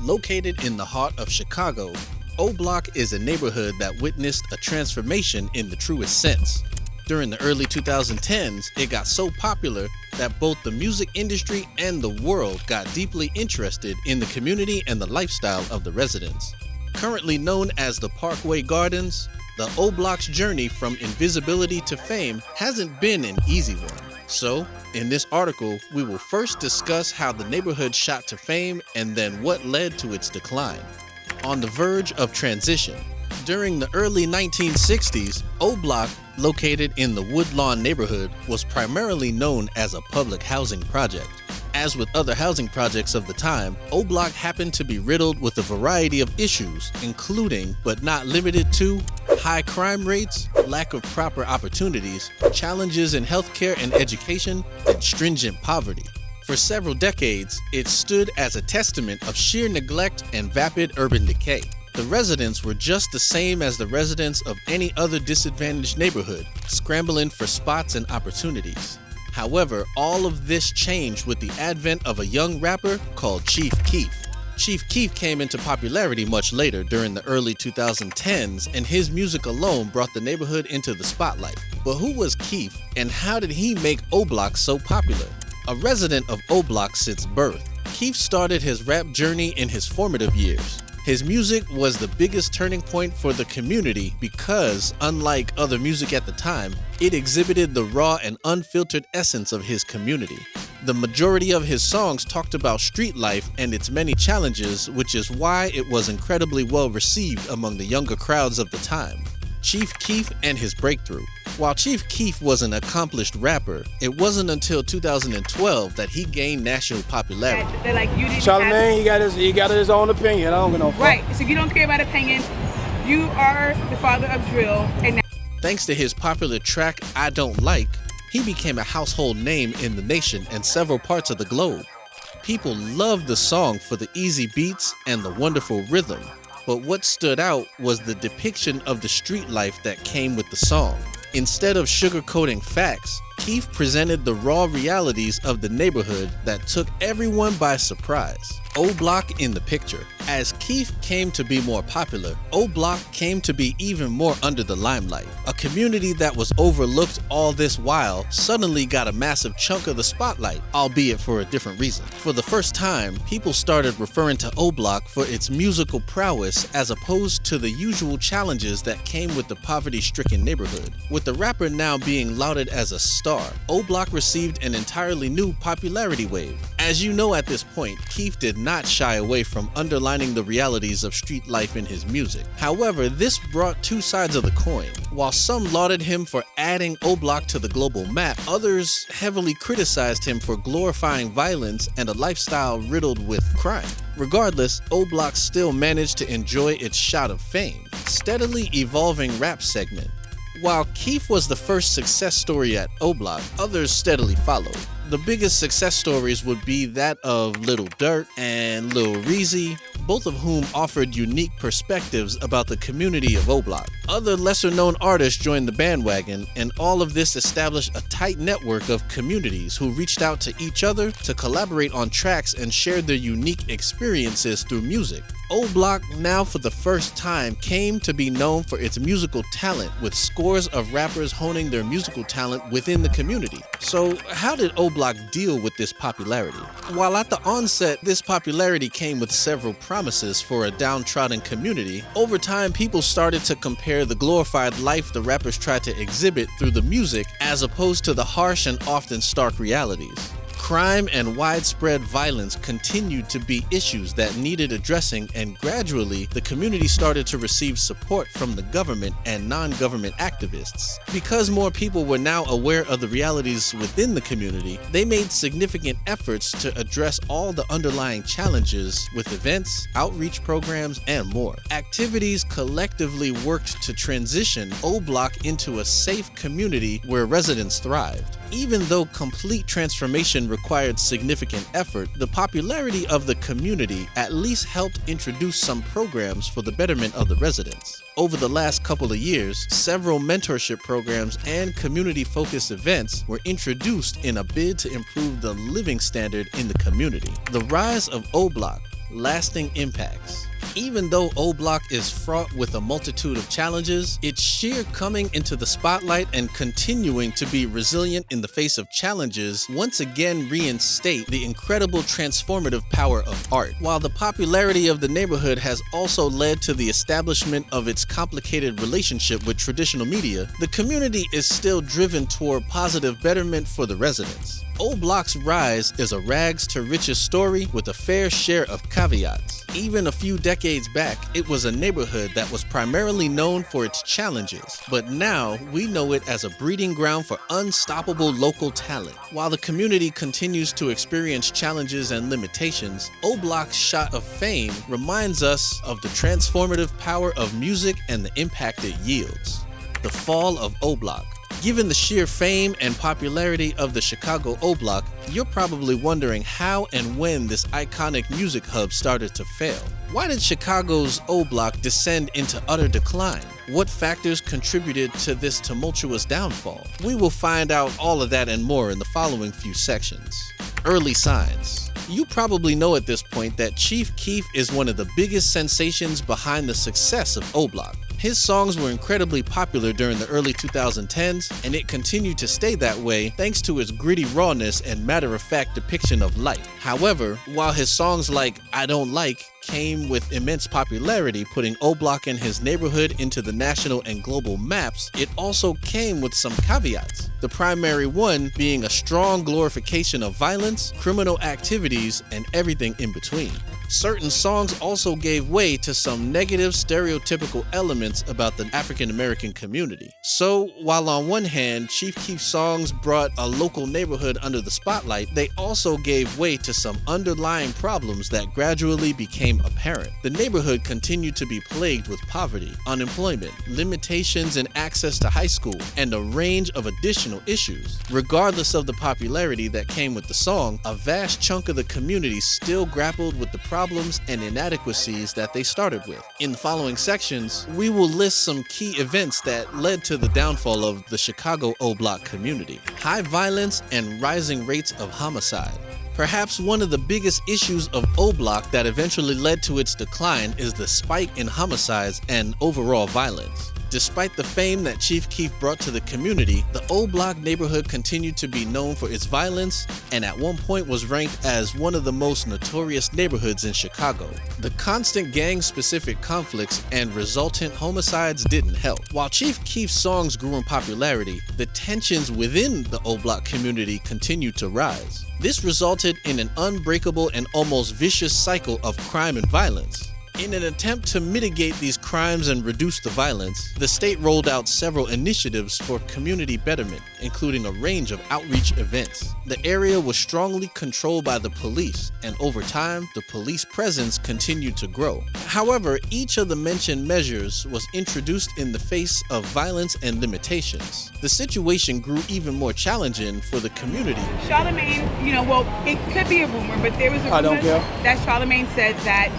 Located in the heart of Chicago, O Block is a neighborhood that witnessed a transformation in the truest sense. During the early 2010s, it got so popular that both the music industry and the world got deeply interested in the community and the lifestyle of the residents. Currently known as the Parkway Gardens, the O Block's journey from invisibility to fame hasn't been an easy one. So, in this article, we will first discuss how the neighborhood shot to fame and then what led to its decline. On the verge of transition. During the early 1960s, O Block, located in the Woodlawn neighborhood, was primarily known as a public housing project. As with other housing projects of the time, O Block happened to be riddled with a variety of issues, including, but not limited to, high crime rates, lack of proper opportunities, challenges in healthcare and education, and stringent poverty. For several decades, it stood as a testament of sheer neglect and vapid urban decay. The residents were just the same as the residents of any other disadvantaged neighborhood, scrambling for spots and opportunities. However, all of this changed with the advent of a young rapper called Chief Keef. Chief Keef came into popularity much later during the early 2010s, and his music alone brought the neighborhood into the spotlight. But who was Keef, and how did he make O Block so popular? A resident of O Block since birth, Keef started his rap journey in his formative years. His music was the biggest turning point for the community because, unlike other music at the time, it exhibited the raw and unfiltered essence of his community. The majority of his songs talked about street life and its many challenges, which is why it was incredibly well received among the younger crowds of the time. Chief Keef and his breakthrough. While Chief Keef was an accomplished rapper, it wasn't until 2012 that he gained national popularity. They're like, you didn't Charlamagne, he got his own opinion. I don't give no fuck. Right, so if you don't care about opinions, you are the father of drill. And thanks to his popular track, I Don't Like, he became a household name in the nation and several parts of the globe. People loved the song for the easy beats and the wonderful rhythm. But what stood out was the depiction of the street life that came with the song. Instead of sugarcoating facts, Keef presented the raw realities of the neighborhood that took everyone by surprise. O Block in the picture. As Keef came to be more popular, O Block came to be even more under the limelight. A community that was overlooked all this while suddenly got a massive chunk of the spotlight, albeit for a different reason. For the first time, people started referring to O Block for its musical prowess as opposed to the usual challenges that came with the poverty-stricken neighborhood. With the rapper now being lauded as a star, O Block received an entirely new popularity wave. As you know at this point, Keef did not shy away from underlining the realities of street life in his music. However, this brought two sides of the coin. While some lauded him for adding O Block to the global map, others heavily criticized him for glorifying violence and a lifestyle riddled with crime. Regardless, O Block still managed to enjoy its shot of fame. Steadily evolving rap segment. While Keef was the first success story at O Block, others steadily followed. The biggest success stories would be that of Lil Durk and Lil Reezy, both of whom offered unique perspectives about the community of O Block. Other lesser-known artists joined the bandwagon, and all of this established a tight network of communities who reached out to each other to collaborate on tracks and shared their unique experiences through music. O Block now for the first time came to be known for its musical talent, with scores of rappers honing their musical talent within the community. So how did O Block deal with this popularity? While at the onset this popularity came with several promises for a downtrodden community, over time people started to compare the glorified life the rappers tried to exhibit through the music as opposed to the harsh and often stark realities. Crime and widespread violence continued to be issues that needed addressing, and gradually the community started to receive support from the government and non-government activists. Because more people were now aware of the realities within the community, they made significant efforts to address all the underlying challenges with events, outreach programs, and more. Activities collectively worked to transition O Block into a safe community where residents thrived. Even though complete transformation required significant effort, the popularity of the community at least helped introduce some programs for the betterment of the residents. Over the last couple of years, several mentorship programs and community-focused events were introduced in a bid to improve the living standard in the community. The rise of O Block. lasting impacts. Even though O Block is fraught with a multitude of challenges, its sheer coming into the spotlight and continuing to be resilient in the face of challenges once again reinstate the incredible transformative power of art. While the popularity of the neighborhood has also led to the establishment of its complicated relationship with traditional media, the community is still driven toward positive betterment for the residents. O Block's rise is a rags to riches story with a fair share of caveats. Even a few decades back, it was a neighborhood that was primarily known for its challenges, but now we know it as a breeding ground for unstoppable local talent. While the community continues to experience challenges and limitations, O Block's shot of fame reminds us of the transformative power of music and the impact it yields. The fall of O Block. Given the sheer fame and popularity of the Chicago O Block, you're probably wondering how and when this iconic music hub started to fail. Why did Chicago's O Block descend into utter decline? What factors contributed to this tumultuous downfall? We will find out all of that and more in the following few sections. Early signs. You probably know at this point that Chief Keef is one of the biggest sensations behind the success of O Block. His songs were incredibly popular during the early 2010s, and it continued to stay that way thanks to its gritty rawness and matter-of-fact depiction of life. However, while his songs like I Don't Like came with immense popularity, putting O Block and his neighborhood into the national and global maps, it also came with some caveats. The primary one being a strong glorification of violence, criminal activities, and everything in between. Certain songs also gave way to some negative stereotypical elements about the African American community. So, while on one hand, Chief Keef's songs brought a local neighborhood under the spotlight, they also gave way to some underlying problems that gradually became apparent. The neighborhood continued to be plagued with poverty, unemployment, limitations in access to high school, and a range of additional issues. Regardless of the popularity that came with the song, a vast chunk of the community still grappled with the problems and inadequacies that they started with. In the following sections, we will list some key events that led to the downfall of the Chicago O Block community. High violence and rising rates of homicide. Perhaps one of the biggest issues of O Block that eventually led to its decline is the spike in homicides and overall violence. Despite the fame that Chief Keef brought to the community, the O Block neighborhood continued to be known for its violence and at one point was ranked as one of the most notorious neighborhoods in Chicago. The constant gang-specific conflicts and resultant homicides didn't help. While Chief Keef's songs grew in popularity, the tensions within the O Block community continued to rise. This resulted in an unbreakable and almost vicious cycle of crime and violence. In an attempt to mitigate these crimes and reduce the violence, the state rolled out several initiatives for community betterment, including a range of outreach events. The area was strongly controlled by the police, and over time, the police presence continued to grow. However, each of the mentioned measures was introduced in the face of violence and limitations. The situation grew even more challenging for the community. Charlemagne, it could be a rumor, but there was a rumor that Charlemagne said that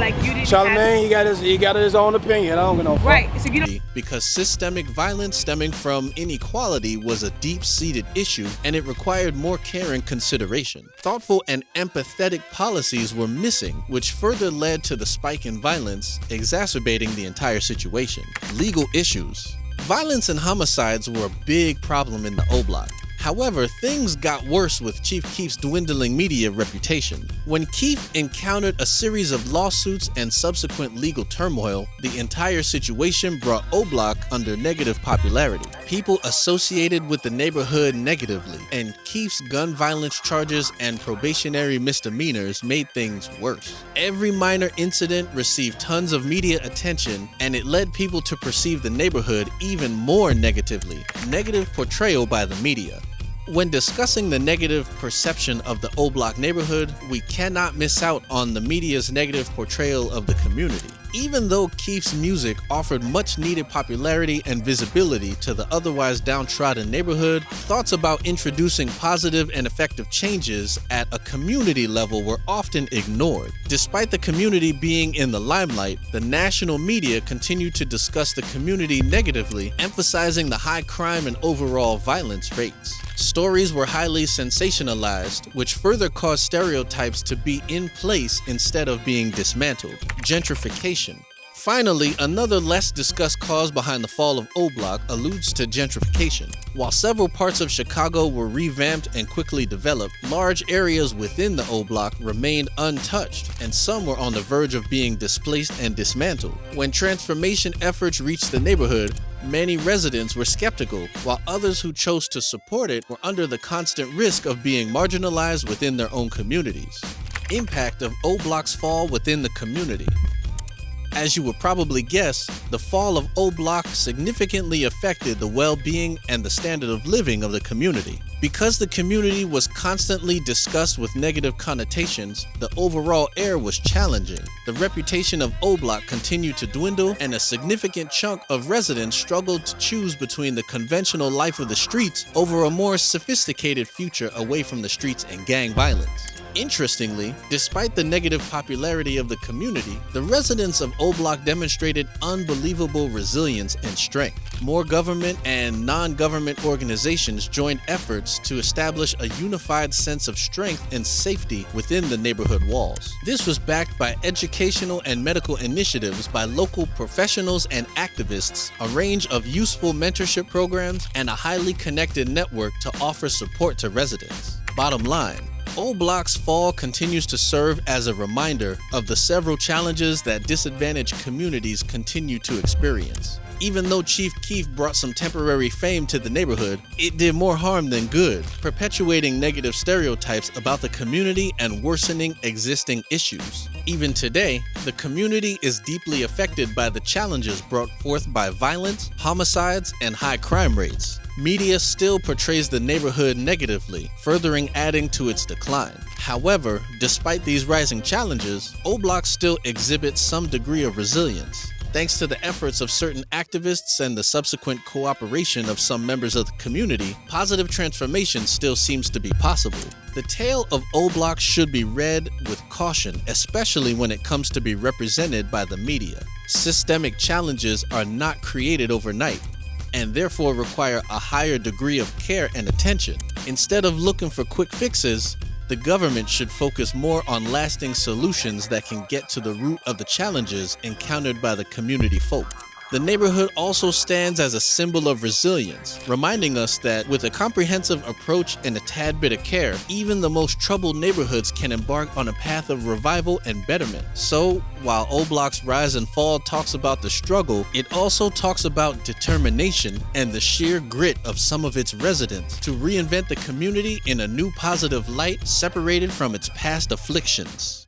like you didn't Charlemagne, he got his own opinion. I don't get no fuck. Right. So because systemic violence stemming from inequality was a deep-seated issue and it required more care and consideration. Thoughtful and empathetic policies were missing, which further led to the spike in violence, exacerbating the entire situation. Legal issues. Violence and homicides were a big problem in the O Block. However, things got worse with Chief Keef's dwindling media reputation. When Keef encountered a series of lawsuits and subsequent legal turmoil, the entire situation brought O Block under negative popularity. People associated with the neighborhood negatively, and Keef's gun violence charges and probationary misdemeanors made things worse. Every minor incident received tons of media attention, and it led people to perceive the neighborhood even more negatively. Negative portrayal by the media. When discussing the negative perception of the O Block neighborhood, we cannot miss out on the media's negative portrayal of the community. Even though Keef's music offered much needed popularity and visibility to the otherwise downtrodden neighborhood, thoughts about introducing positive and effective changes at a community level were often ignored. Despite the community being in the limelight, the national media continued to discuss the community negatively, emphasizing the high crime and overall violence rates. Stories were highly sensationalized, which further caused stereotypes to be in place instead of being dismantled. Gentrification. Finally, another less discussed cause behind the fall of O Block alludes to gentrification. While several parts of Chicago were revamped and quickly developed, large areas within the O Block remained untouched, and some were on the verge of being displaced and dismantled. When transformation efforts reached the neighborhood, many residents were skeptical, while others who chose to support it were under the constant risk of being marginalized within their own communities. Impact of O Block's fall within the community. As you would probably guess, the fall of O Block significantly affected the well-being and the standard of living of the community. Because the community was constantly discussed with negative connotations, the overall air was challenging. The reputation of O Block continued to dwindle, and a significant chunk of residents struggled to choose between the conventional life of the streets over a more sophisticated future away from the streets and gang violence. Interestingly, despite the negative popularity of the community, the residents of O Block demonstrated unbelievable resilience and strength. More government and non-government organizations joined efforts to establish a unified sense of strength and safety within the neighborhood walls. This was backed by educational and medical initiatives by local professionals and activists, a range of useful mentorship programs, and a highly connected network to offer support to residents. Bottom line, O Block's fall continues to serve as a reminder of the several challenges that disadvantaged communities continue to experience. Even though Chief Keef brought some temporary fame to the neighborhood, it did more harm than good, perpetuating negative stereotypes about the community and worsening existing issues. Even today, the community is deeply affected by the challenges brought forth by violence, homicides, and high crime rates. Media still portrays the neighborhood negatively, furthering adding to its decline. However, despite these rising challenges, O Block still exhibits some degree of resilience. Thanks to the efforts of certain activists and the subsequent cooperation of some members of the community, positive transformation still seems to be possible. The tale of O Block should be read with caution, especially when it comes to be represented by the media. Systemic challenges are not created overnight, and therefore require a higher degree of care and attention. Instead of looking for quick fixes, the government should focus more on lasting solutions that can get to the root of the challenges encountered by the community folk. The neighborhood also stands as a symbol of resilience, reminding us that with a comprehensive approach and a tad bit of care, even the most troubled neighborhoods can embark on a path of revival and betterment. So, while O Block's rise and fall talks about the struggle, it also talks about determination and the sheer grit of some of its residents to reinvent the community in a new positive light separated from its past afflictions.